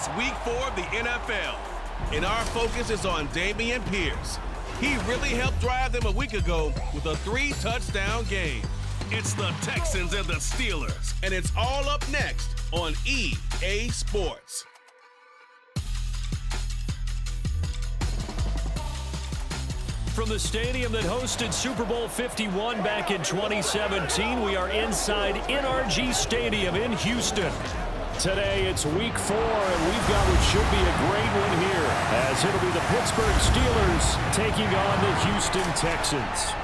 It's week 4 of the NFL, and our focus is on Dameon Pierce. He really helped drive them a week ago with a 3-touchdown game. It's the Texans and the Steelers, and it's all up next on EA Sports. From the stadium that hosted Super Bowl 51 back in 2017, we are inside NRG Stadium in Houston. Today, it's week 4, and we've got what should be a great one here, as it'll be the Pittsburgh Steelers taking on the Houston Texans.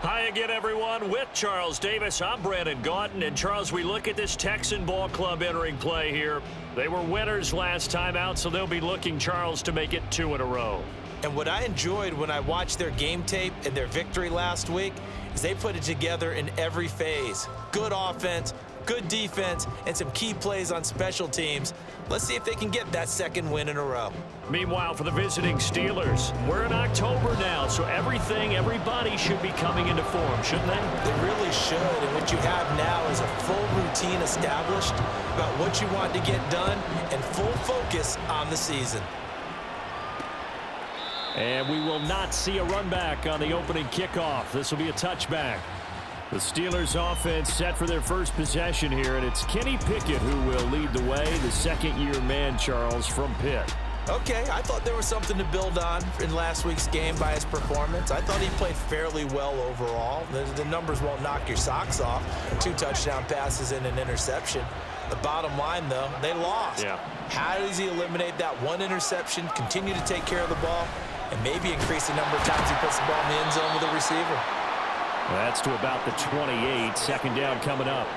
Hi again, everyone. With Charles Davis, I'm Brandon Gaudin. And, Charles, we look at this Texan ball club entering play here. They were winners last time out, so they'll be looking, Charles, to make it 2 in a row. And what I enjoyed when I watched their game tape and their victory last week is they put it together in every phase. Good offense, good defense, and some key plays on special teams. Let's see if they can get that second win in a row. Meanwhile, for the visiting Steelers, we're in October now, so everybody should be coming into form, shouldn't they? They really should, and what you have now is a full routine established about what you want to get done and full focus on the season. And we will not see a run back on the opening kickoff. This will be a touchback. The Steelers offense set for their first possession here, and it's Kenny Pickett who will lead the way, the second-year man, Charles, from Pitt. Okay, I thought there was something to build on in last week's game by his performance. I thought he played fairly well overall. The numbers won't knock your socks off. 2 touchdown passes and an interception. The bottom line, though, they lost. Yeah. How does he eliminate that one interception, continue to take care of the ball, and maybe increase the number of times he puts the ball in the end zone with a receiver? Well, that's to about the 28. Second down coming up.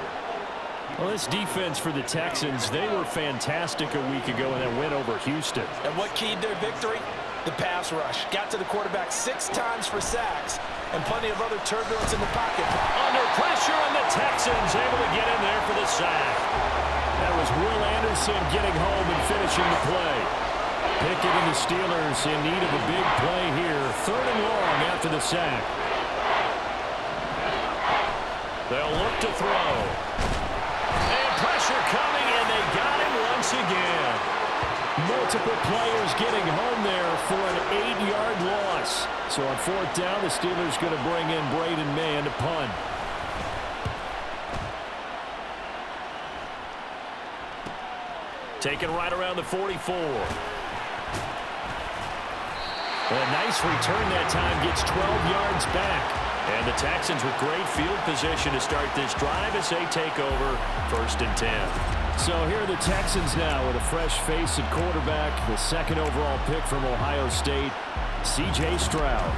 Well, this defense for the Texans, they were fantastic a week ago in that win over Houston. And what keyed their victory? The pass rush. Got to the quarterback 6 times for sacks and plenty of other turbulence in the pocket. Under pressure, and the Texans able to get in there for the sack. That was Will Anderson getting home and finishing the play. Pickett and the Steelers in need of a big play here. 3rd and long after the sack. They'll look to throw. And pressure coming, and they got him once again. Multiple players getting home there for an 8-yard loss. So on 4th down, the Steelers going to bring in Braden Mann to punt. Taken right around the 44. A nice return that time, gets 12 yards back. And the Texans with great field position to start this drive as they take over 1st and 10. So here are the Texans now with a fresh face at quarterback, the 2nd overall pick from Ohio State, C.J. Stroud.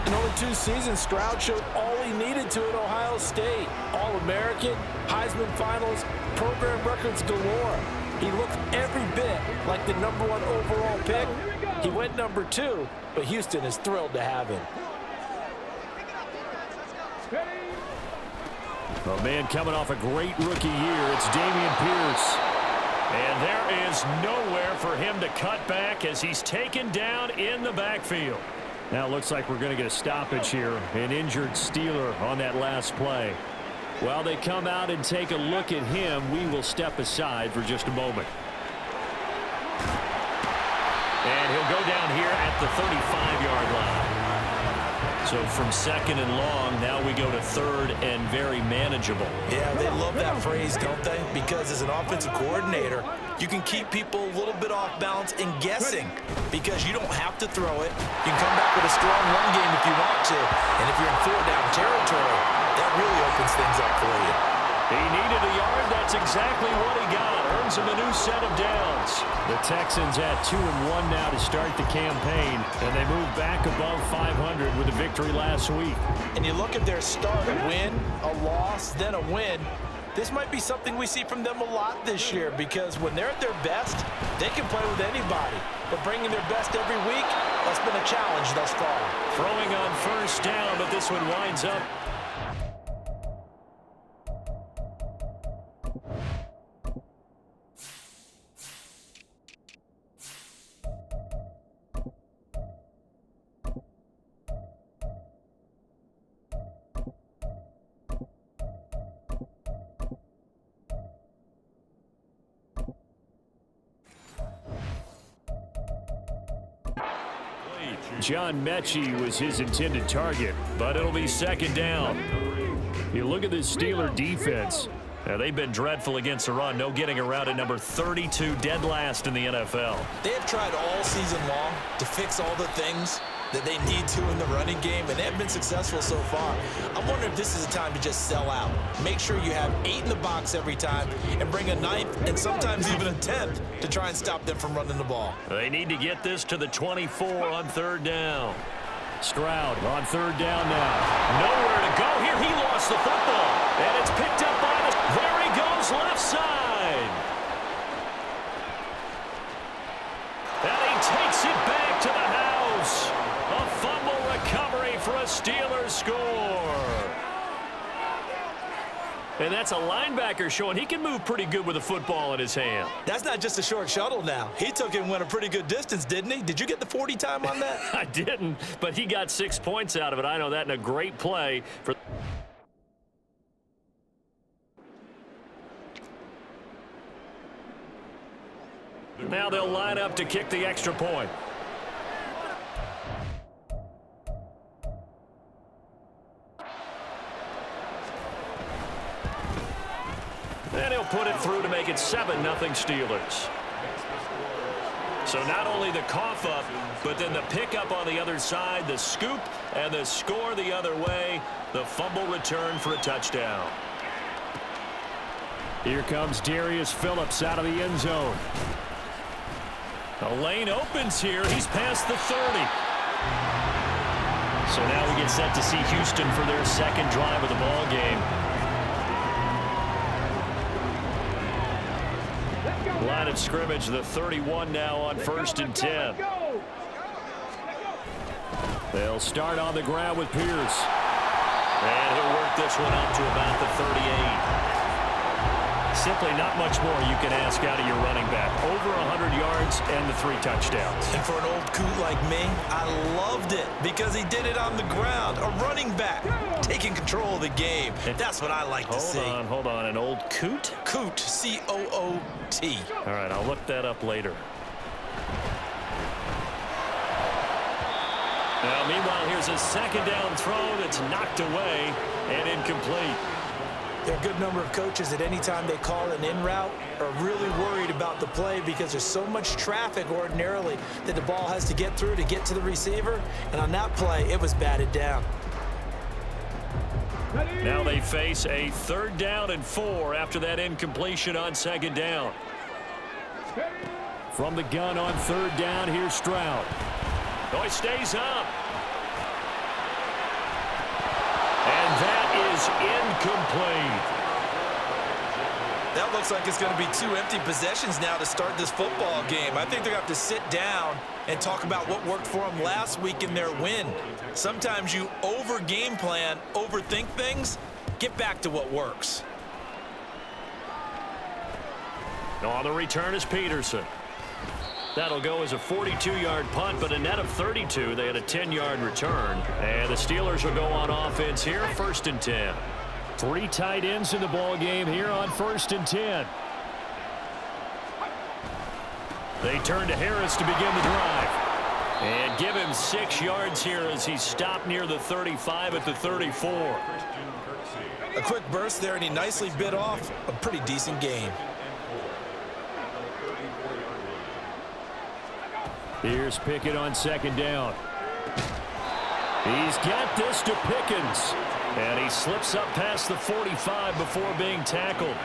In only 2 seasons, Stroud showed all he needed to at Ohio State. All-American, Heisman finals, program records galore. He looked every bit like the #1 overall pick. He went number 2, but Houston is thrilled to have him. A man coming off a great rookie year, it's Dameon Pierce. And there is nowhere for him to cut back as he's taken down in the backfield. Now it looks like we're going to get a stoppage here. An injured Steeler on that last play. While they come out and take a look at him, we will step aside for just a moment. And he'll go down here at the 35-yard line. So from 2nd and long, now we go to 3rd and very manageable. Yeah, they love that phrase, don't they? Because as an offensive coordinator, you can keep people a little bit off balance and guessing because you don't have to throw it. You can come back with a strong run game if you want to. And if you're in 4-down territory, that really opens things up for you. He needed a yard. That's exactly what he got. Earns him a new set of downs. The Texans at 2-1 now to start the campaign, and they move back above 500 with a victory last week. And you look at their start, a win, a loss, then a win. This might be something we see from them a lot this year because when they're at their best, they can play with anybody. But bringing their best every week, that's been a challenge thus far. Throwing on 1st down, but this one winds up John Mechie was his intended target, but it'll be second down. You look at this Steeler defense. Now, they've been dreadful against the run. No getting around at number 32, dead last in the NFL. They have tried all season long to fix all the things that they need to in the running game, and they have been successful so far. I'm wondering if this is a time to just sell out. Make sure you have 8 in the box every time and bring a 9th and sometimes even a 10th to try and stop them from running the ball. They need to get this to the 24 on third down. Stroud on third down now. Nowhere to go here. He lost the football, and it's picked up by the... There he goes, left side. And he takes it back to the house. A fumble recovery for a Steelers score. And that's a linebacker showing he can move pretty good with a football in his hand. That's not just a short shuttle now. He took it and went a pretty good distance, didn't he? Did you get the 40 time on that? I didn't, but he got 6 points out of it. I know that, in a great play for... Now they'll line up to kick the extra point. And he'll put it through to make it 7-0 Steelers. So not only the cough up, but then the pickup on the other side, the scoop, and the score the other way. The fumble return for a touchdown. Here comes Darius Phillips out of the end zone. The lane opens here. He's past the 30. So now we get set to see Houston for their second drive of the ball game. Line of scrimmage, the 31 now on 1st and 10. They'll start on the ground with Pierce. And he'll work this one up to about the 38. Simply not much more you can ask out of your running back. Over 100 yards and the 3 touchdowns. And for an old coot like me, I loved it because he did it on the ground. A running back taking control of the game. That's what I like to see. Hold on. An old coot? Coot, C-O-O-T. All right, I'll look that up later. Now, meanwhile, here's a second down throw that's knocked away and incomplete. There are a good number of coaches at any time they call an in route are really worried about the play because there's so much traffic ordinarily that the ball has to get through to get to the receiver. And on that play, it was batted down. Now they face a 3rd down and 4 after that incompletion on 2nd down. From the gun on 3rd down, here's Stroud. Oh, he stays up. And that is incomplete. That looks like it's going to be 2 empty possessions now to start this football game. I think they're going to have to sit down and talk about what worked for them last week in their win. Sometimes you over-game plan, overthink things, get back to what works. On the return is Peterson. That'll go as a 42-yard punt, but a net of 32. They had a 10-yard return. And the Steelers will go on offense here, 1st and 10. 3 tight ends in the ball game here on 1st and 10. They turn to Harris to begin the drive. And give him 6 yards here as he stopped near the 35 at the 34. A quick burst there, and he nicely bit off a pretty decent gain. Here's Pickett on 2nd down. He's got this to Pickens. And he slips up past the 45 before being tackled.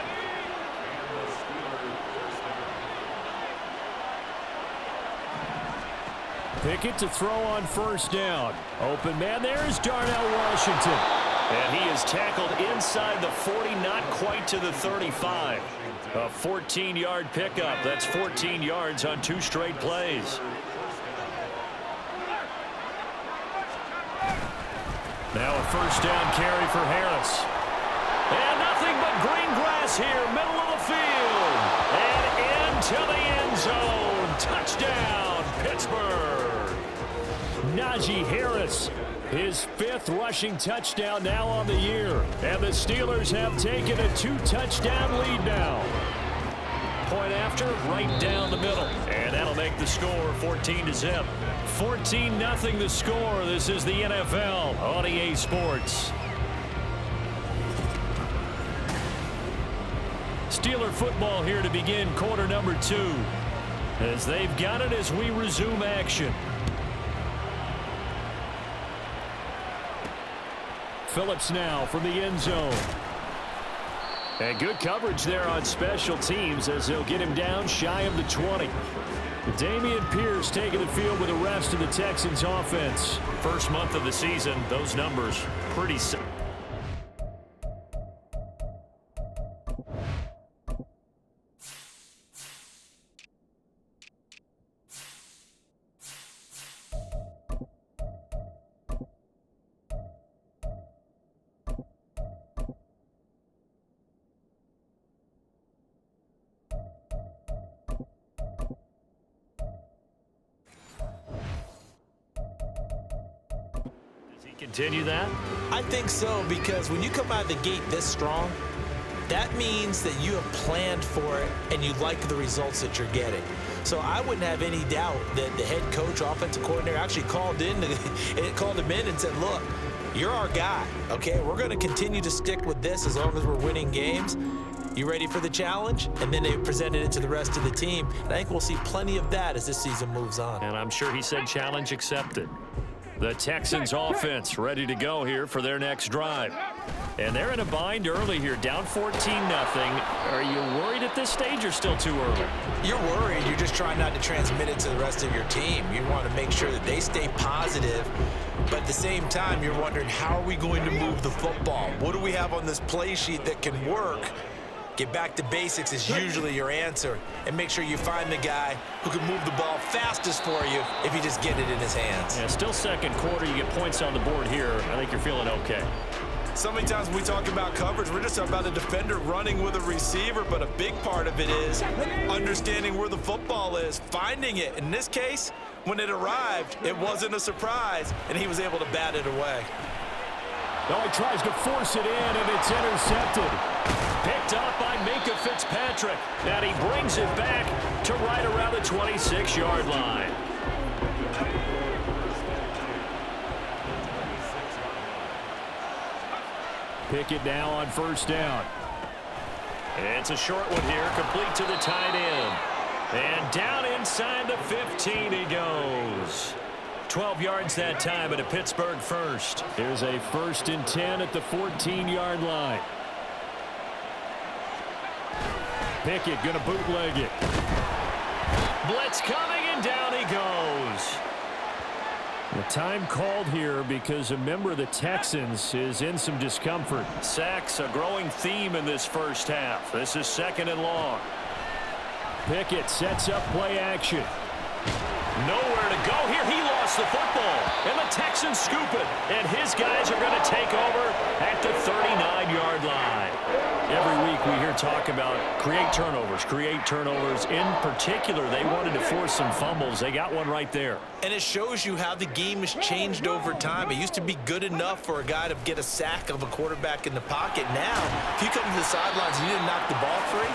Pickett to throw on 1st down. Open man, there's Darnell Washington. And he is tackled inside the 40, not quite to the 35. A 14-yard pickup. That's 14 yards on 2 straight plays. Now a 1st down carry for Harris. And nothing but green grass here, middle of the field. And into the end zone. Touchdown, Pittsburgh. Najee Harris, his 5th rushing touchdown now on the year. And the Steelers have taken a 2-touchdown lead now. going after? Right down the middle. And that'll make the score 14-0. 14-0 the score. This is the NFL on EA Sports. Steeler football here to begin quarter number 2. As they've got it as we resume action. Phillips now from the end zone. And good coverage there on special teams as they'll get him down shy of the 20. Dameon Pierce taking the field with the rest of the Texans offense. First month of the season, those numbers pretty simple. Continue that? I think so, because when you come out of the gate this strong, that means that you have planned for it and you like the results that you're getting. So I wouldn't have any doubt that the head coach, offensive coordinator actually called him in and said, look, you're our guy, okay? We're going to continue to stick with this as long as we're winning games. You ready for the challenge? And then they presented it to the rest of the team. And I think we'll see plenty of that as this season moves on. And I'm sure he said challenge accepted. The Texans offense ready to go here for their next drive. And they're in a bind early here, down 14-0. Are you worried at this stage or still too early? You're worried. You're just trying not to transmit it to the rest of your team. You want to make sure that they stay positive. But at the same time, you're wondering, how are we going to move the football? What do we have on this play sheet that can work? Get back to basics is usually your answer. And make sure you find the guy who can move the ball fastest for you if you just get it in his hands. Yeah, still second quarter. You get points on the board here. I think you're feeling okay. So many times when we talk about coverage, we're just about a defender running with a receiver, but a big part of it is understanding where the football is, finding it. In this case, when it arrived, it wasn't a surprise, and he was able to bat it away. Oh, he tries to force it in, and it's intercepted. Picked up by Minka Fitzpatrick. And he brings it back to right around the 26-yard line. Pickett now on first down. It's a short one here, complete to the tight end. And down inside the 15 he goes. 12 yards that time at a Pittsburgh first. Here's a 1st and 10 at the 14-yard line. Pickett going to bootleg it. Blitz coming, and down he goes. The time called here because a member of the Texans is in some discomfort. Sacks, a growing theme in this first half. This is 2nd and long. Pickett sets up play action. Nowhere to go here. He lost the football. And the Texans scoop it. And his guys are going to take over at the 39-yard line. Every week we hear talk about create turnovers. In particular, they wanted to force some fumbles. They got one right there. And it shows you how the game has changed over time. It used to be good enough for a guy to get a sack of a quarterback in the pocket. Now, if you come to the sidelines and you didn't knock the ball free,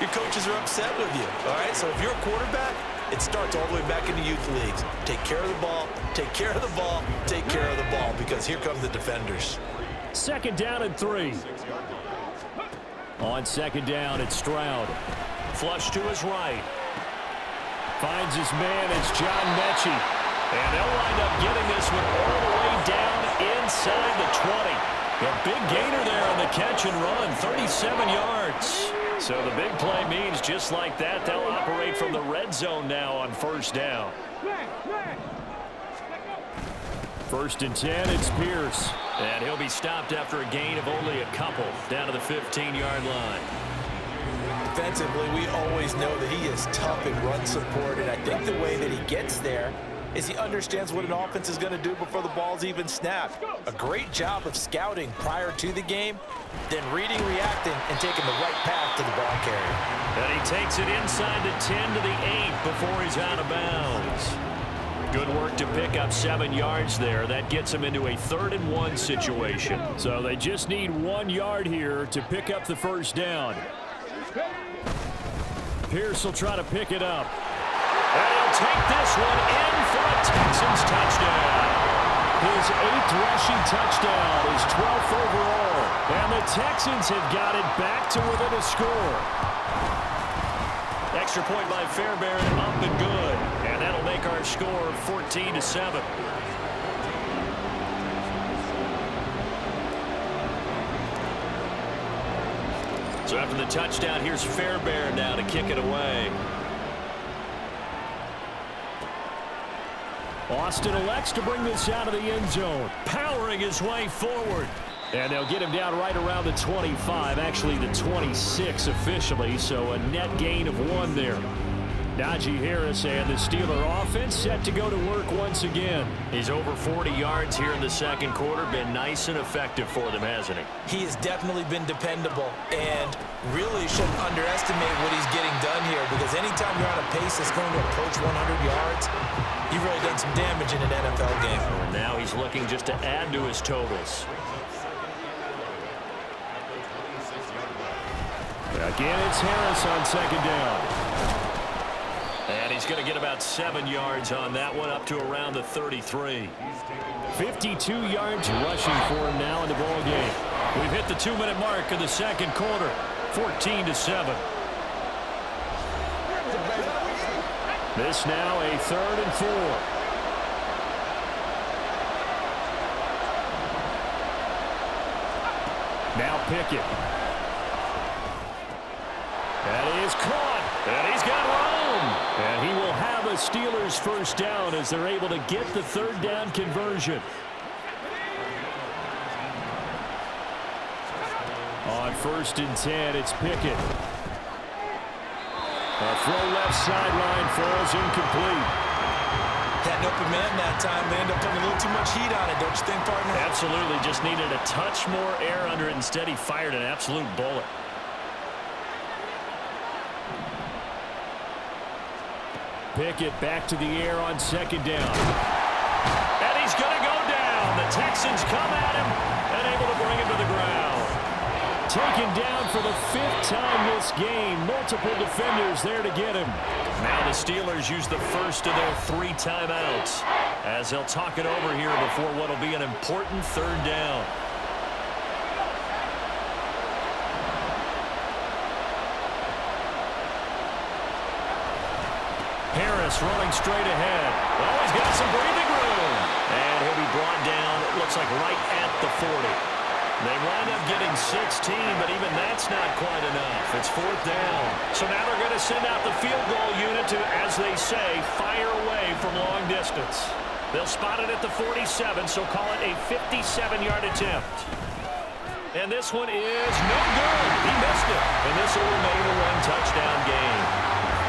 your coaches are upset with you. All right, so if you're a quarterback, it starts all the way back in the youth leagues. Take care of the ball, take care of the ball, take care of the ball, because here come the defenders. 2nd down and 3. On 2nd down, it's Stroud. Flush to his right. Finds his man, it's John Mechie. And they'll wind up getting this one all the way down inside the 20. A big gainer there on the catch and run, 37 yards. So the big play means just like that, they'll operate from the red zone now on 1st down. 1st and 10, it's Pierce. And he'll be stopped after a gain of only a couple down to the 15-yard line. Defensively, we always know that he is tough in run support, and I think the way that he gets there is he understands what an offense is going to do before the ball's even snapped. A great job of scouting prior to the game, then reading, reacting, and taking the right path to the ball carrier. And he takes it inside the 10 to the 8 before he's out of bounds. Good work to pick up 7 yards there. That gets him into a 3rd and 1 situation. So they just need 1 yard here to pick up the 1st down. Pierce will try to pick it up. And he'll take this one in for a Texans touchdown. His 8th rushing touchdown, his 12th overall. And the Texans have got it back to within a score. Extra point by Fairbairn, up and good. And that'll make our score 14-7. So after the touchdown, here's Fairbairn now to kick it away. Austin elects to bring this out of the end zone, powering his way forward. And they'll get him down right around the 25, actually the 26 officially, so a net gain of 1 there. Najee Harris and the Steeler offense set to go to work once again. He's over 40 yards here in the second quarter. Been nice and effective for them, hasn't he? He has definitely been dependable and really shouldn't underestimate what he's getting done here, because anytime you're on a pace that's going to approach 100 yards, you've really done some damage in an NFL game. And now he's looking just to add to his totals. Again, it's Harris on second down. And he's going to get about 7 yards on that one, up to around the 33. 52 yards rushing for him now in the ball game. We've hit the 2-minute mark of the second quarter, 14-7. This now a 3rd and 4. Now Pickett. That is caught. And he's got room. And he will have a Steelers first down as they're able to get the 3rd down conversion. On 1st and 10, it's Pickett. A throw left sideline falls incomplete. Had an open man that time. They end up putting a little too much heat on it, don't you think, partner? Absolutely. Just needed a touch more air under it. Instead, he fired an absolute bullet. Pickett back to the air on 2nd down. And he's going to go down. The Texans come at him and able to bring him to the ground. Taken down for the 5th time this game. Multiple defenders there to get him. Now the Steelers use the first of their 3 timeouts as they'll talk it over here before what will be an important 3rd down. Harris running straight ahead. Oh, he's got some breathing room. And he'll be brought down, it looks like right at the 40. They wind up getting 16, but even that's not quite enough. It's 4th down. So now they're going to send out the field goal unit to, as they say, fire away from long distance. They'll spot it at the 47, so call it a 57-yard attempt. And this one is no good. He missed it. And this will remain a 1-touchdown game.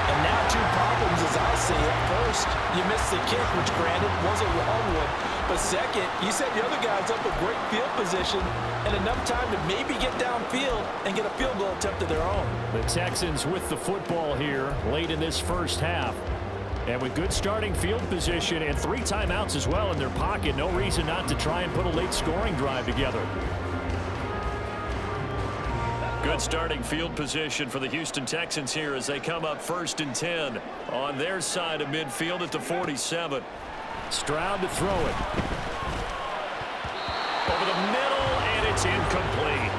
And now 2 problems, as I see it. First, you missed the kick, which granted was a long one. But second, you set the other guys up with great field position and enough time to maybe get downfield and get a field goal attempt of their own. The Texans with the football here late in this first half. And with good starting field position and 3 timeouts as well in their pocket, no reason not to try and put a late scoring drive together. Good starting field position for the Houston Texans here as they come up 1st and 10 on their side of midfield at the 47. Stroud to throw it. Over the middle, and it's incomplete.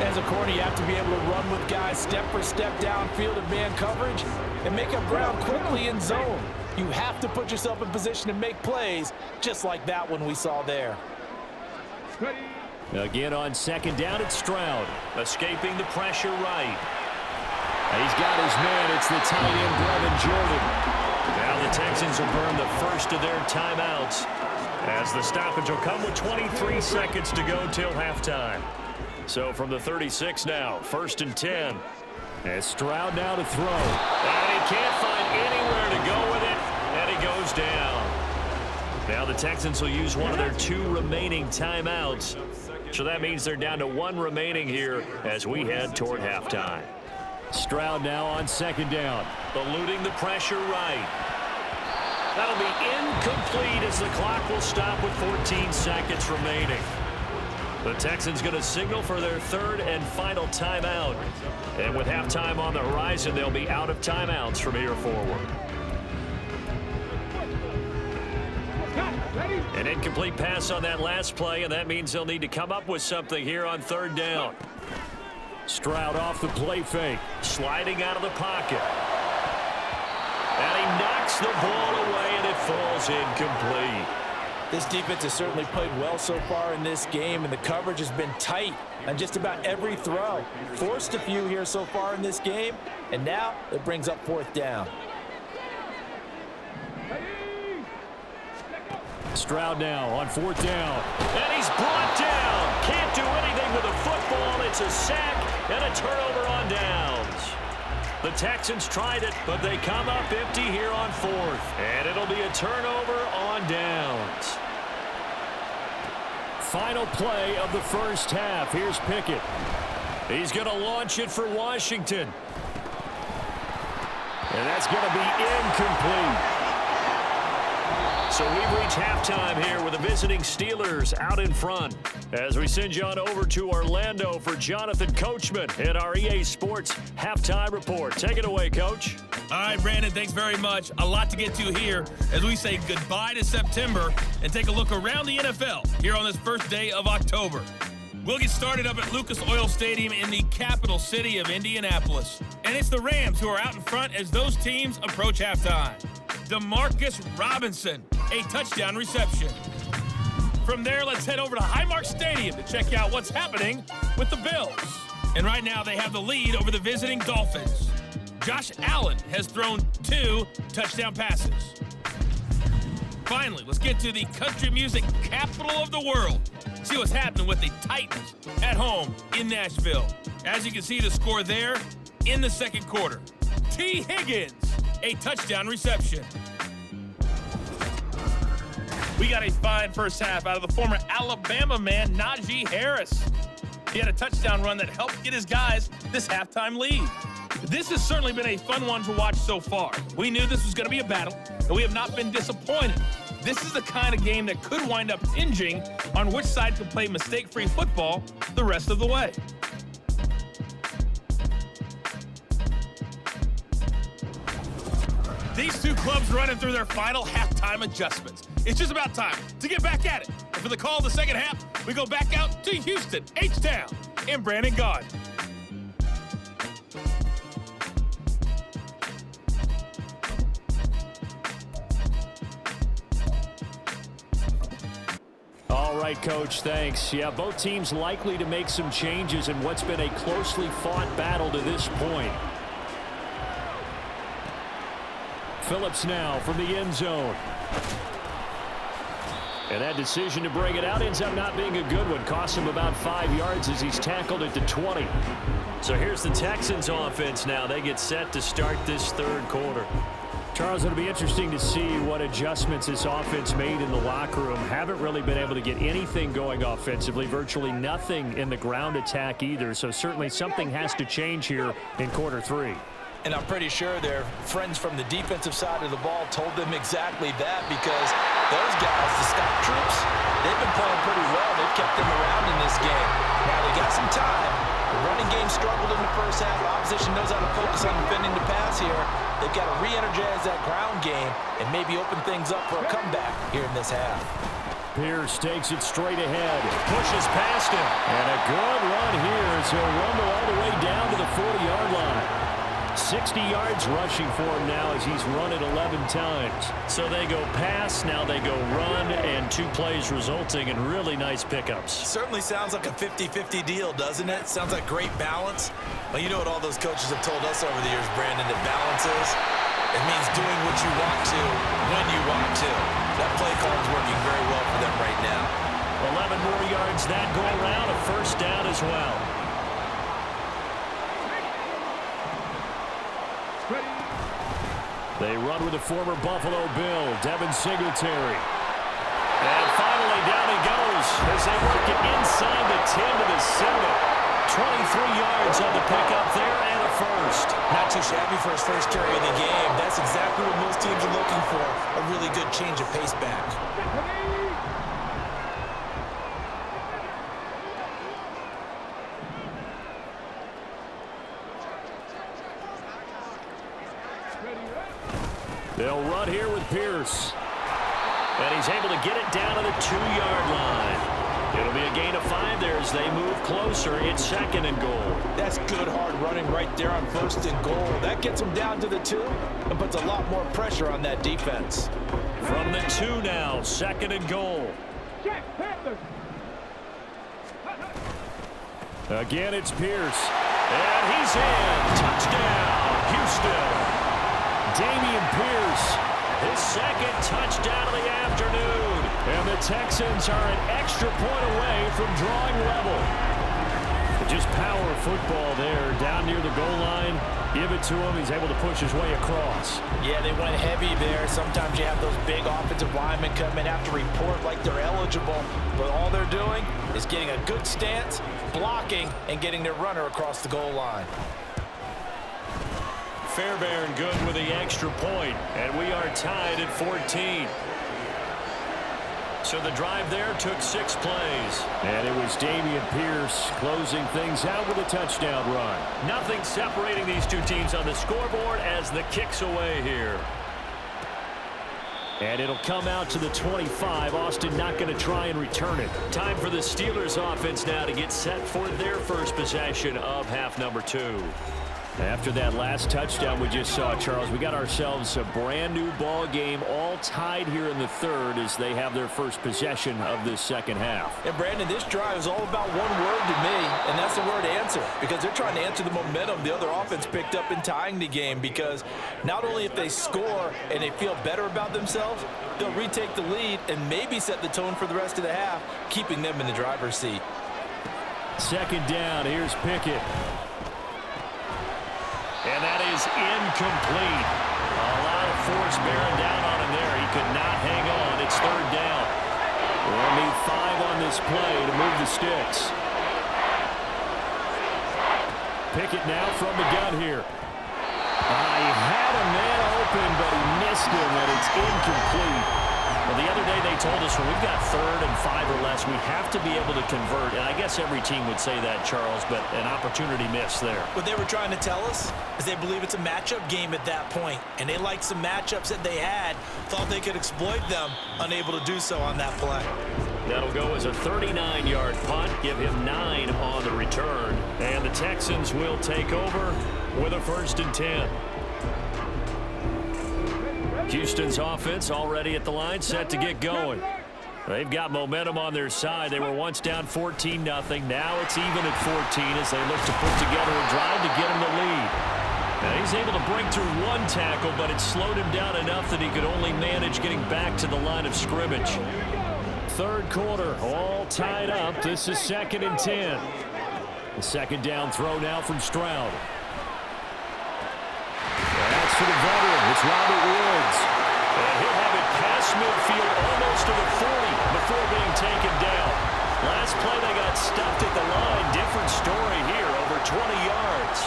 As a corner, you have to be able to run with guys step for step downfield in man coverage and make up ground quickly in zone. You have to put yourself in position to make plays, just like that one we saw there. Again on 2nd down, it's Stroud. Escaping the pressure right. He's got his man. It's the tight end, Brevin Jordan. Now the Texans will burn the first of their timeouts as the stoppage will come with 23 seconds to go till halftime. So from the 36 now, 1st and 10. And Stroud now to throw. And he can't find anywhere to go with it, and he goes down. Now the Texans will use one of their 2 remaining timeouts. So that means they're down to 1 remaining here as we head toward halftime. Stroud now on 2nd down. Eluding the pressure right. That'll be incomplete as the clock will stop with 14 seconds remaining. The Texans going to signal for their third and final timeout. And with halftime on the horizon, they'll be out of timeouts from here forward. An incomplete pass on that last play, and that means they'll need to come up with something here on third down. Stroud off the play fake, sliding out of the pocket. And he knocks the ball away, and it falls incomplete. This defense has certainly played well so far in this game, and the coverage has been tight on just about every throw. Forced a few here so far in this game, and now it brings up fourth down. Stroud now on fourth down. And he's brought down. Can't do anything with a football. It's a sack and a turnover on downs. The Texans tried it, but they come up empty here on fourth. And it'll be a turnover on downs. Final play of the first half. Here's Pickett. He's going to launch it for Washington. And that's going to be incomplete. So we've reached halftime here with the visiting Steelers out in front. As we send you on over to Orlando for Jonathan Coachman in our EA Sports Halftime Report. Take it away, Coach. All right, Brandon, thanks very much. A lot to get to here as we say goodbye to September and take a look around the NFL here on this first day of October. We'll get started up at Lucas Oil Stadium in the capital city of Indianapolis. And it's the Rams who are out in front as those teams approach halftime. Demarcus Robinson, a touchdown reception. From there, let's head over to Highmark Stadium to check out what's happening with the Bills. And right now, they have the lead over the visiting Dolphins. Josh Allen has thrown 2 touchdown passes. Finally, let's get to the country music capital of the world. See what's happening with the Titans at home in Nashville. As you can see, the score there in the second quarter. T. Higgins, a touchdown reception. We got a fine first half out of the former Alabama man, Najee Harris. He had a touchdown run that helped get his guys this halftime lead. This has certainly been a fun one to watch so far. We knew this was going to be a battle, and we have not been disappointed. This is the kind of game that could wind up hinging on which side can play mistake-free football the rest of the way. These two clubs running through their final halftime adjustments. It's just about time to get back at it. And for the call of the second half, we go back out to Houston, H-Town, and Brandon Gaudin. All right, Coach, thanks. Yeah, both teams likely to make some changes in what's been a closely fought battle to this point. Phillips now from the end zone. And that decision to bring it out ends up not being a good one. Costs him about 5 yards as he's tackled at the 20. So here's the Texans offense now. They get set to start this third quarter. Charles, it'll be interesting to see what adjustments this offense made in the locker room. Haven't really been able to get anything going offensively. Virtually nothing in the ground attack either. So certainly something has to change here in quarter 3. And I'm pretty sure their friends from the defensive side of the ball told them exactly that, because those guys, the stock troops, they've been playing pretty well. They've kept them around in this game. Now they got some time. The running game struggled in the first half. Opposition knows how to focus on defending the pass here. They've got to re-energize that ground game and maybe open things up for a comeback here in this half. Pierce takes it straight ahead, pushes past him, and a good run here as he'll rumble all the way down to the 40-yard line. 60 yards rushing for him now as he's run it 11 times. So they go pass, now they go run, and 2 plays resulting in really nice pickups. Certainly sounds like a 50-50 deal, doesn't it? Sounds like great balance. Well, you know what all those coaches have told us over the years, Brandon, that balance is? It means doing what you want to, when you want to. That play call is working very well for them right now. 11 more yards that go around, a first down as well. They run with the former Buffalo Bill, Devin Singletary. And finally down he goes as they work it inside the 10 to the 7. 23 yards on the pickup there and a first. Not too shabby for his first carry of the game. That's exactly what most teams are looking for, a really good change of pace back. They'll run here with Pierce. And he's able to get it down to the 2-yard line. It'll be a gain of 5 there as they move closer. It's 2nd and goal. That's good hard running right there on 1st and goal. That gets them down to the 2 and puts a lot more pressure on that defense. From the 2 now, 2nd and goal. Again, it's Pierce. And he's in. Touchdown, Houston. Damian Pierce, his 2nd touchdown of the afternoon. And the Texans are an extra point away from drawing level. Just power football there, down near the goal line. Give it to him. He's able to push his way across. Yeah, they went heavy there. Sometimes you have those big offensive linemen come in, have to report like they're eligible. But all they're doing is getting a good stance, blocking, and getting their runner across the goal line. Fairbairn good with the extra point, and we are tied at 14. So the drive there took 6 plays. And it was Damian Pierce closing things out with a touchdown run. Nothing separating these two teams on the scoreboard as the kick's away here. And it'll come out to the 25. Austin not going to try and return it. Time for the Steelers offense now to get set for their first possession of half number 2. After that last touchdown we just saw, Charles, we got ourselves a brand new ball game, all tied here in the 3rd as they have their first possession of this 2nd half. And Brandon, this drive is all about one word to me, and that's the word answer, because they're trying to answer the momentum the other offense picked up in tying the game, because not only if they score and they feel better about themselves, they'll retake the lead and maybe set the tone for the rest of the half, keeping them in the driver's seat. 2nd down, here's Pickett. And that is incomplete. A lot of force bearing down on him there. He could not hang on. It's 3rd down. We'll need 5 on this play to move the sticks. Pickett now from the gun here. He had a man open, but he missed him, and it's incomplete. Well, the other day they told us when we've got 3rd and 5 or less, we have to be able to convert. And I guess every team would say that, Charles, but an opportunity missed there. What they were trying to tell us is they believe it's a matchup game at that point, and they liked some matchups that they had, thought they could exploit them, unable to do so on that play. That'll go as a 39-yard punt, give him 9 on the return. And the Texans will take over with a 1st and 10. Houston's offense already at the line, set to get going. They've got momentum on their side. They were once down 14-0. Now it's even at 14 as they look to put together a drive to get him the lead. Now he's able to break through 1 tackle, but it slowed him down enough that he could only manage getting back to the line of scrimmage. 3rd quarter, all tied up. This is 2nd and 10. The 2nd down throw now from Stroud. That's for the veteran. It's Robert Woods. And he'll have it past midfield almost to the 40 before being taken down. Last play they got stuffed at the line. Different story here, over 20 yards.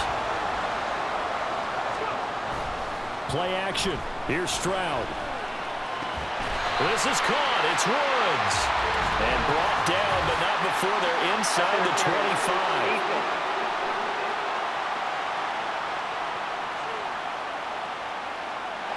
Play action. Here's Stroud. This is caught. It's Woods. And brought down, but not before they're inside the 25.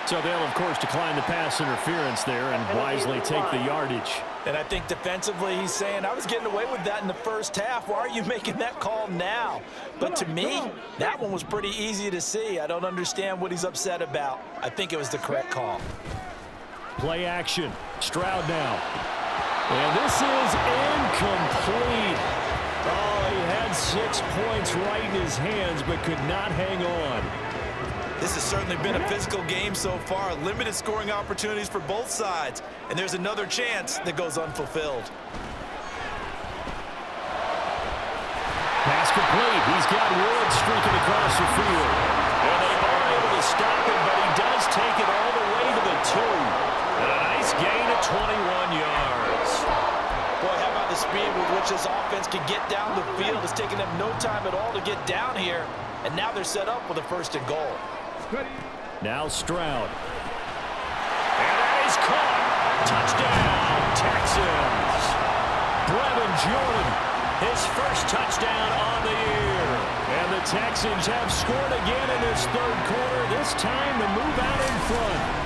So they'll, of course, decline the pass interference there and wisely take the yardage. And I think defensively he's saying, I was getting away with that in the 1st half. Why are you making that call now? But to me, that one was pretty easy to see. I don't understand what he's upset about. I think it was the correct call. Play action. Stroud now. And this is incomplete. Oh, he had 6 points right in his hands but could not hang on. This has certainly been a physical game so far. Limited scoring opportunities for both sides. And there's another chance that goes unfulfilled. Pass complete. He's got Woods streaking across the field. And they are able to stop him, but he does take it all the way to the 2. And a nice gain of 21 yards. Boy, how about the speed with which this offense can get down the field? It's taking them no time at all to get down here. And now they're set up with a 1st and goal. Now Stroud. And that is caught. Touchdown, Texans. Brevin Jordan, his first touchdown on the year. And the Texans have scored again in this third quarter, this time to move out in front.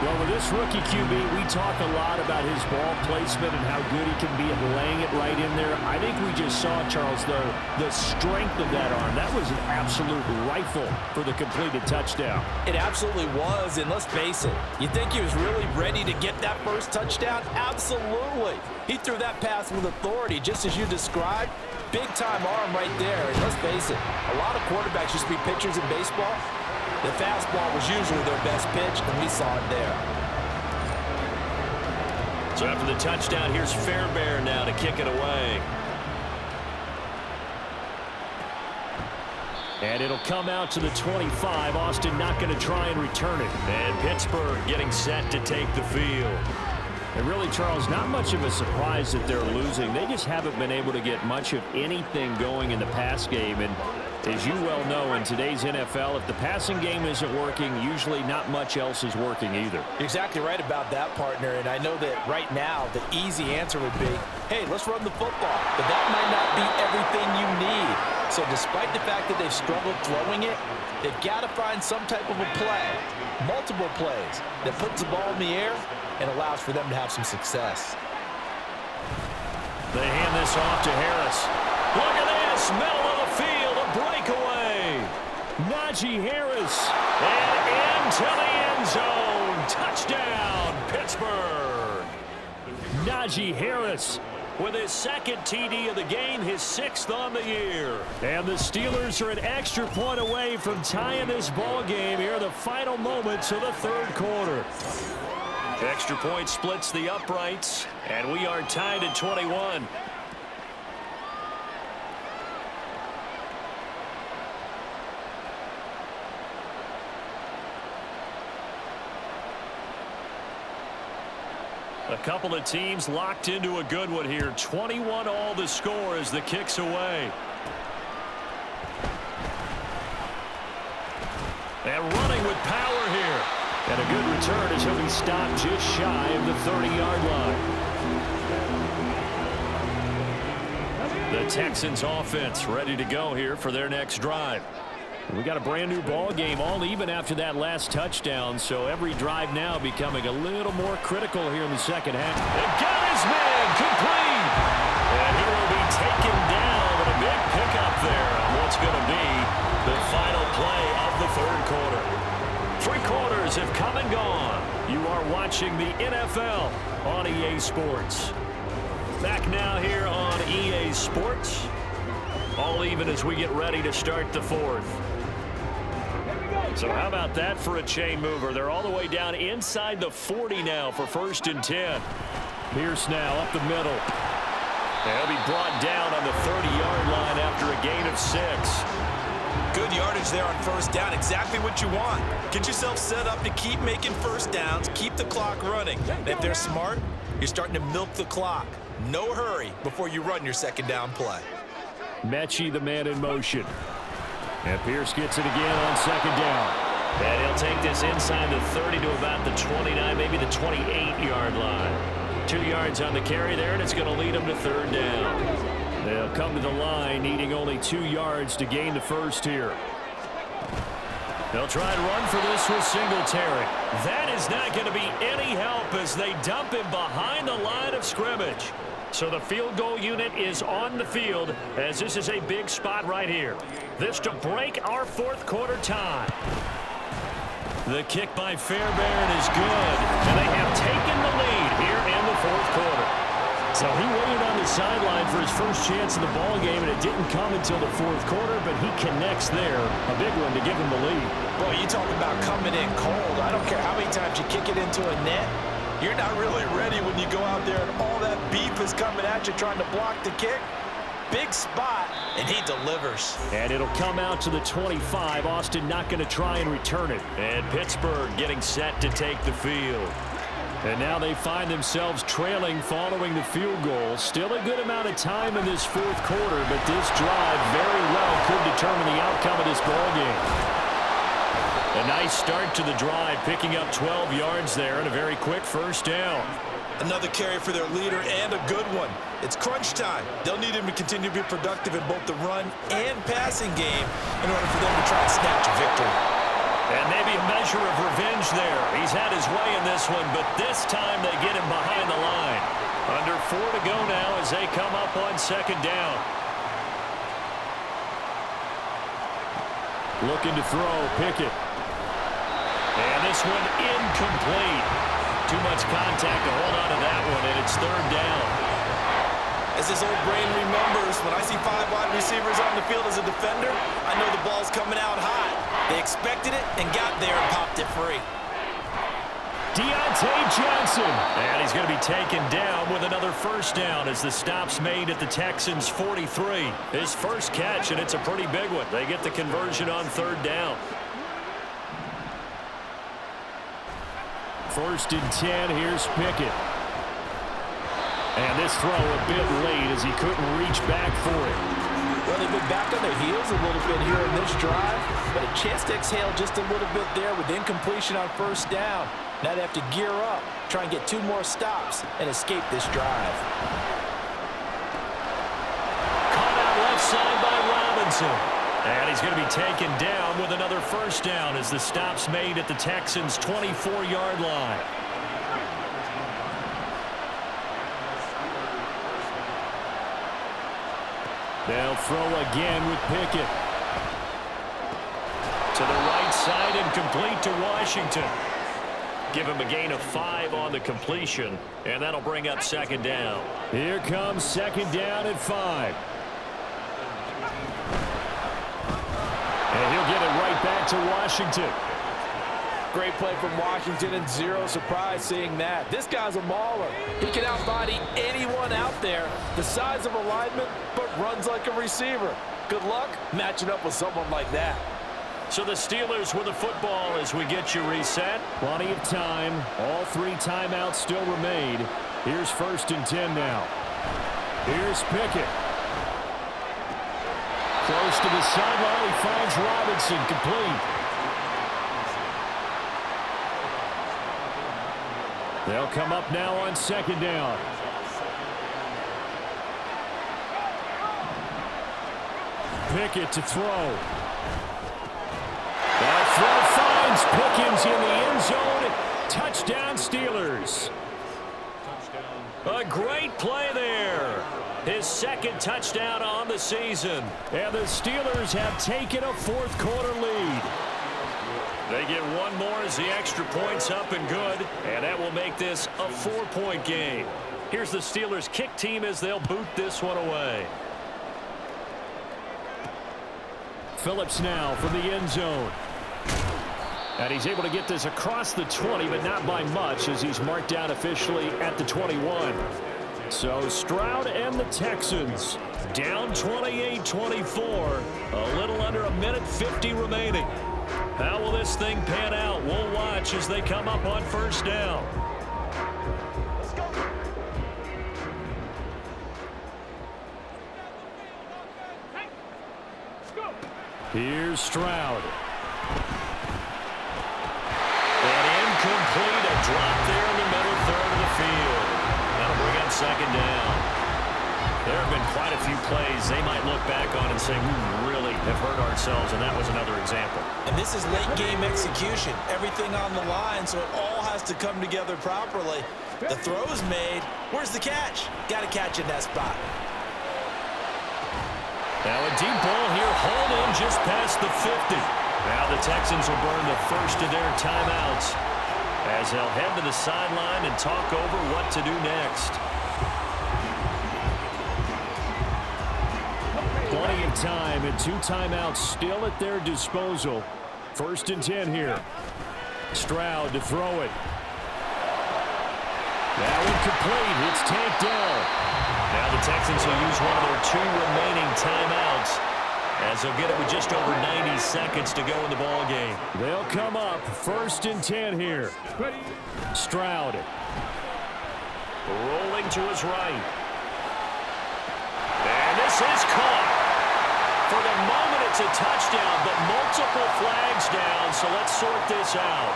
Well, with this rookie QB, we talk a lot about his ball placement and how good he can be at laying it right in there. I think we just saw, Charles, though, the strength of that arm. That was an absolute rifle for the completed touchdown. It absolutely was, and let's face it, you think he was really ready to get that first touchdown? Absolutely. He threw that pass with authority, just as you described. Big-time arm right there, and let's face it, a lot of quarterbacks used to be pitchers in baseball. The fastball was usually their best pitch, and we saw it there. So after the touchdown, here's Fairbairn now to kick it away. And it'll come out to the 25. Austin not going to try and return it. And Pittsburgh getting set to take the field. And really, Charles, not much of a surprise that they're losing. They just haven't been able to get much of anything going in the pass game. And as you well know, in today's NFL, if the passing game isn't working, usually not much else is working either. You're exactly right about that, partner. And I know that right now the easy answer would be, hey, let's run the football. But that might not be everything you need. So despite the fact that they've struggled throwing it, they've got to find some type of a play, multiple plays, that puts the ball in the air and allows for them to have some success. They hand this off to Harris. Look at this, middle of the field, a breakaway. Najee Harris, and into the end zone. Touchdown, Pittsburgh. Najee Harris with his second TD of the game, his 6th on the year. And the Steelers are an extra point away from tying this ball game here in the final moments of the third quarter. Extra point splits the uprights, and we are tied at 21. A couple of teams locked into a good one here. 21 all the score as the kick's away. And running with power here. And a good return as he'll be stopped just shy of the 30-yard line. The Texans offense ready to go here for their next drive. We got a brand new ball game, all even after that last touchdown, so every drive now becoming a little more critical here in the second half. And got his man complete. And he will be taken down with a big pickup there on what's going to be the final play of the third quarter. 3 quarters have come and gone. You are watching the NFL on EA Sports. Back now here on EA Sports. All even as we get ready to start the fourth. So how about that for a chain mover? They're all the way down inside the 40 now for 1st and 10. Pierce now up the middle. And he'll be brought down on the 30-yard line after a gain of 6. Good yardage there on 1st down. Exactly what you want. Get yourself set up to keep making 1st downs. Keep the clock running. And if they're smart, you're starting to milk the clock. No hurry before you run your 2nd down play. Mechie, the man in motion. And Pierce gets it again on 2nd down. And he'll take this inside the 30 to about the 29, maybe the 28-yard line. 2 yards on the carry there, and it's going to lead them to 3rd down. They'll come to the line, needing only 2 yards to gain the first here. They'll try and run for this with Singletary. That is not going to be any help as they dump him behind the line of scrimmage. So the field goal unit is on the field as this is a big spot right here. This to break our 4th quarter tie. The kick by Fairbairn is good, and they have taken the lead here in the 4th quarter. So he waited on the sideline for his first chance in the ball game, and it didn't come until the 4th quarter, but he connects there. A big one to give him the lead. Boy, you talk about coming in cold. I don't care how many times you kick it into a net. You're not really ready when you go out there and all that beef is coming at you trying to block the kick. Big spot, and he delivers. And it'll come out to the 25. Austin not going to try and return it. And Pittsburgh getting set to take the field. And now they find themselves trailing following the field goal. Still a good amount of time in this 4th quarter, but this drive very well could determine the outcome of this ball game. A nice start to the drive, picking up 12 yards there and a very quick 1st down. Another carry for their leader and a good one. It's crunch time. They'll need him to continue to be productive in both the run and passing game in order for them to try and snatch a victory. And maybe a measure of revenge there. He's had his way in this one, but this time they get him behind the line. Under 4 to go now as they come up on second down. Looking to throw, Pickett. And this one incomplete. Too much contact to hold on to that one, and it's third down. As this old brain remembers, when I see 5 wide receivers on the field as a defender, I know the ball's coming out hot. They expected it and got there and popped it free. Deontay Johnson. And he's going to be taken down with another first down as the stop's made at the Texans' 43. His first catch, and it's a pretty big one. They get the conversion on third down. First and 10, here's Pickett. And this throw a bit late as he couldn't reach back for it. Well, they've been back on their heels a little bit here in this drive, but a chance to exhale just a little bit there with incompletion on first down. Now they have to gear up, try and get 2 more stops, and escape this drive. Caught out left side by Robinson. And he's going to be taken down with another first down as the stop's made at the Texans' 24-yard line. They'll throw again with Pickett. To the right side and complete to Washington. Give him a gain of 5 on the completion, and that'll bring up second down. Here comes second down at 5. And he'll get it right back to Washington. Great play from Washington, and zero surprise seeing that. This guy's a mauler. He can outbody anyone out there. The size of a lineman, but runs like a receiver. Good luck matching up with someone like that. So the Steelers with the football as we get you reset. Plenty of time. All 3 timeouts still remain. Here's first and 10 now. Here's Pickett. Close to the sideline, he finds Robinson, complete. They'll come up now on second down. Pickett to throw. That throw finds Pickens in the end zone. Touchdown, Steelers. A great play there. His second touchdown on the season. And the Steelers have taken a fourth-quarter lead. They get one more as the extra point's up and good. And that will make this a 4-point game. Here's the Steelers kick team as they'll boot this one away. Phillips now from the end zone. And he's able to get this across the 20, but not by much as he's marked down officially at the 21. So Stroud and the Texans down 28-24. A little under a minute 50 remaining. How will this thing pan out? We'll watch as they come up on first down. Here's Stroud. And incomplete, a drop there in the middle third of the field. That'll bring up second down. There have been quite a few plays they might look back on and say, we really have hurt ourselves, and that was another example. And this is late game execution. Everything on the line, so it all has to come together properly. The throw's made. Where's the catch? Got to catch in that spot. Now a deep ball here, hauled in just past the 50. Now the Texans will burn the first of their timeouts as they'll head to the sideline and talk over what to do next. Plenty of time and 2 timeouts still at their disposal. First and 10 here. Stroud to throw it. Now incomplete. It's tanked down. Now the Texans will use one of their 2 remaining timeouts as they'll get it with just over 90 seconds to go in the ball game. They'll come up first and 10 here. Stroud rolling to his right. And this is caught. For the moment, it's a touchdown, but multiple flags down, so let's sort this out.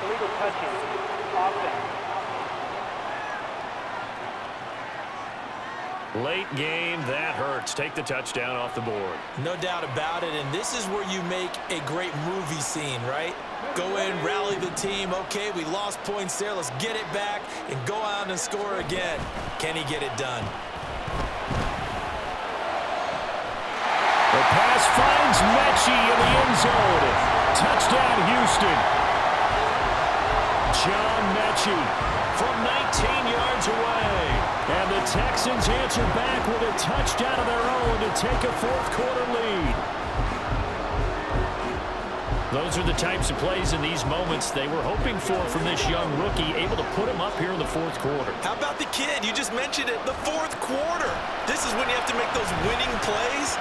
Illegal touching. Late game, that hurts. Take the touchdown off the board. No doubt about it, and this is where you make a great movie scene, right? Go in, rally the team. Okay, we lost points there. Let's get it back and go out and score again. Can he get it done? The pass finds Mechie in the end zone. Touchdown, Houston. John Mechie from 19 yards away. And the Texans answer back with a touchdown of their own to take a fourth-quarter lead. Those are the types of plays in these moments they were hoping for from this young rookie, able to put him up here in the fourth quarter. How about the kid? You just mentioned it, the fourth quarter. This is when you have to make those winning plays.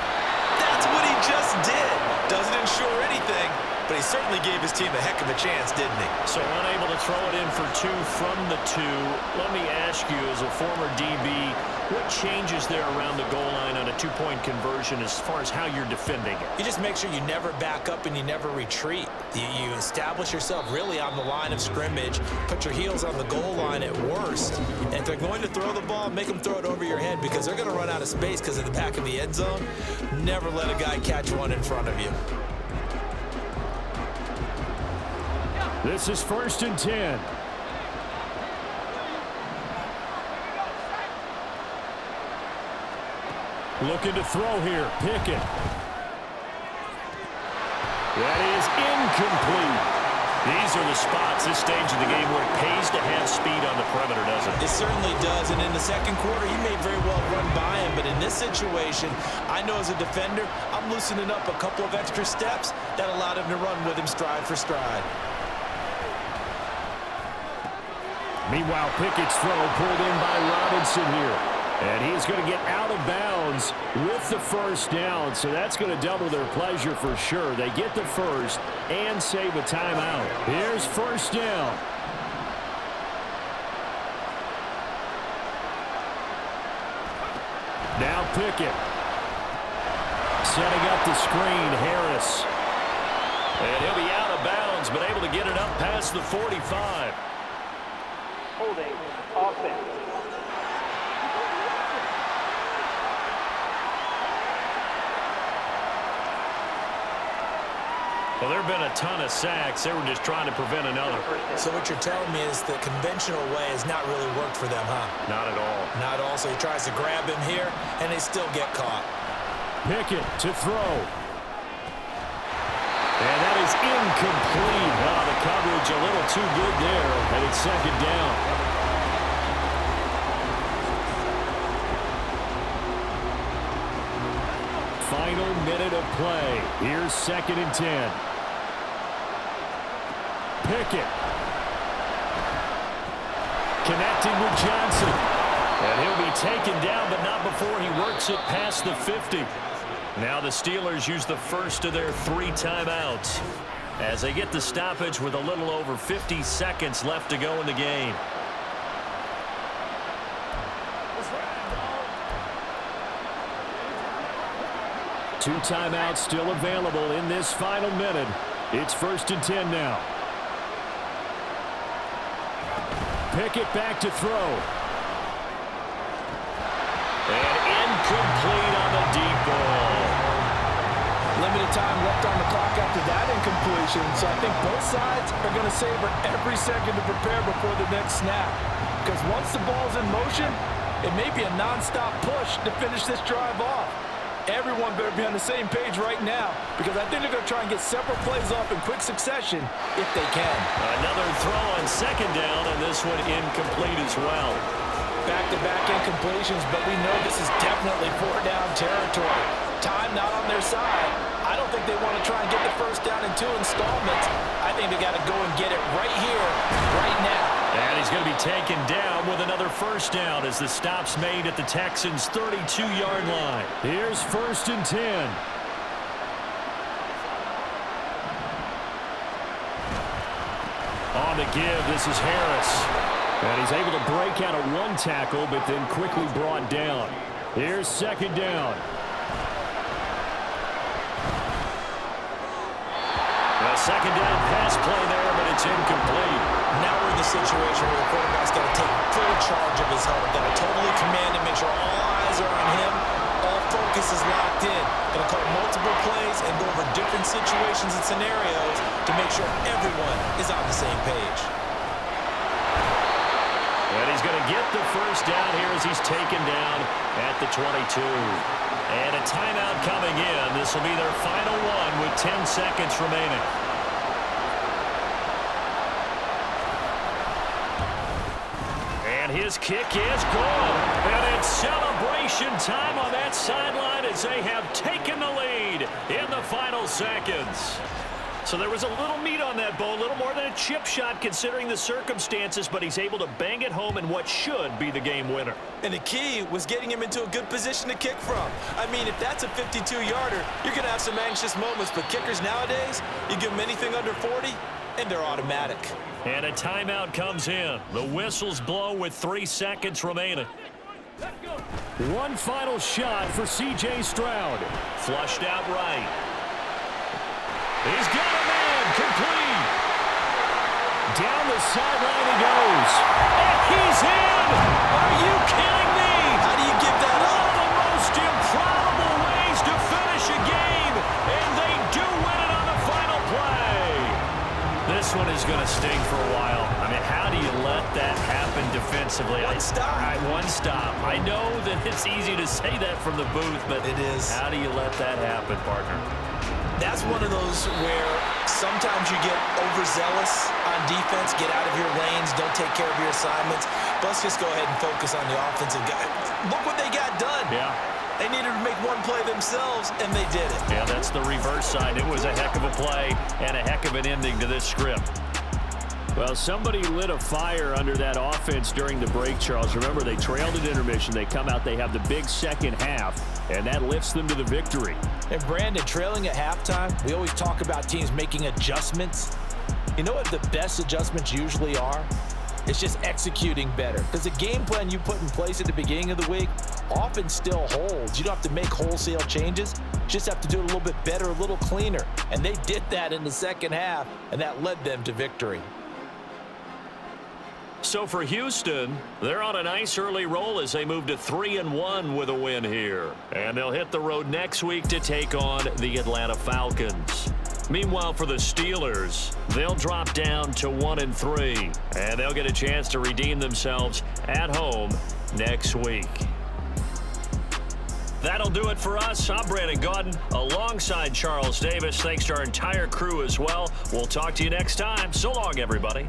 That's what he just did. Doesn't ensure anything, but he certainly gave his team a heck of a chance, didn't he? So unable to throw it in for two from the two. Let me ask you, as a former DB, what changes there around the goal line on a two-point conversion as far as how you're defending it? You just make sure you never back up and you never retreat. You establish yourself really on the line of scrimmage, put your heels on the goal line at worst, and if they're going to throw the ball, make them throw it over your head because they're going to run out of space because of the back of the end zone. Never let a guy catch one in front of you. This is 1st and 10. Looking to throw here. Pickett. That is incomplete. These are the spots, this stage of the game, where it pays to have speed on the perimeter, doesn't it? It certainly does, and in the second quarter, he may very well run by him, but in this situation, I know as a defender, I'm loosening up a couple of extra steps that allowed him to run with him stride for stride. Meanwhile, Pickett's throw pulled in by Robinson here. And he's going to get out of bounds with the first down, so that's going to double their pleasure for sure. They get the first and save a timeout. Here's 1st down. Now Pickett. Setting up the screen, Harris. And he'll be out of bounds, but able to get it up past the 45. Holding offense. Well, there have been a ton of sacks. They were just trying to prevent another. So what you're telling me is the conventional way has not really worked for them, huh? Not at all. Not at all. So he tries to grab him here, and they still get caught. Pickett to throw. And that is incomplete. Oh, the coverage a little too good there, and it's 2nd down. Final minute of play. Here's 2nd and 10. Pickett. Connecting with Johnson. And he'll be taken down, but not before he works it past the 50. Now the Steelers use the first of their 3 timeouts as they get the stoppage with a little over 50 seconds left to go in the game. Two timeouts still available in this final minute. It's 1st and 10 now. Pickett back to throw. And incomplete on the deep ball. Limited time left on the clock after that incompletion, so I think both sides are going to savor every second to prepare before the next snap. Because once the ball's in motion, it may be a non-stop push to finish this drive off. Everyone better be on the same page right now, because I think they're going to try and get several plays off in quick succession if they can. Another throw on 2nd down, and this one incomplete as well. Back-to-back incompletions, but we know this is definitely 4-down territory. Time not on their side. I don't think they want to try and get the first down in 2 installments. I think they got to go and get it right here, right now. And he's going to be taken down with another first down as the stop's made at the Texans' 32-yard line. Here's 1st and 10. On the give, this is Harris. And he's able to break out of 1 tackle, but then quickly brought down. Here's 2nd down. A 2nd down pass play there, but it's incomplete. Now we're the situation where the quarterback's got to take full charge of his helmet, got to totally command it, make sure all eyes are on him, all focus is locked in. Going to call multiple plays and go over different situations and scenarios to make sure everyone is on the same page. And he's going to get the first down here as he's taken down at the 22. And a timeout coming in. This will be their final one with 10 seconds remaining. And his kick is good. And it's celebration time on that sideline as they have taken the lead in the final seconds. So there was a little meat on that bone, a little more than a chip shot considering the circumstances, but he's able to bang it home in what should be the game winner. And the key was getting him into a good position to kick from. I mean, if that's a 52-yarder, you're going to have some anxious moments, but kickers nowadays, you give them anything under 40, and they're automatic. And a timeout comes in. The whistles blow with 3 seconds remaining. One final shot for C.J. Stroud. Flushed out right. He's got a man complete. Down the sideline he goes. And he's in. Are you kidding me? How do you give that up? One of the most improbable ways to finish a game. And they do win it on the final play. This one is going to sting for a while. I mean, how do you let that happen defensively? One stop. One stop. I know that it's easy to say that from the booth, but it is. How do you let that happen, partner? That's one of those where sometimes you get overzealous on defense, get out of your lanes, don't take care of your assignments. Let's just go ahead and focus on the offensive guy. Look what they got done. Yeah. They needed to make one play themselves, and they did it. Yeah, that's the reverse side. It was a heck of a play and a heck of an ending to this script. Well, somebody lit a fire under that offense during the break, Charles. Remember, they trailed at intermission. They come out, they have the big second half, and that lifts them to the victory. And Brandon, trailing at halftime, we always talk about teams making adjustments. You know what the best adjustments usually are? It's just executing better. Because the game plan you put in place at the beginning of the week often still holds. You don't have to make wholesale changes. You just have to do it a little bit better, a little cleaner. And they did that in the second half, and that led them to victory. So for Houston, they're on a nice early roll as they move to 3-1 with a win here. And they'll hit the road next week to take on the Atlanta Falcons. Meanwhile, for the Steelers, they'll drop down to 1-3. And they'll get a chance to redeem themselves at home next week. That'll do it for us. I'm Brandon Gaudin alongside Charles Davis. Thanks to our entire crew as well. We'll talk to you next time. So long, everybody.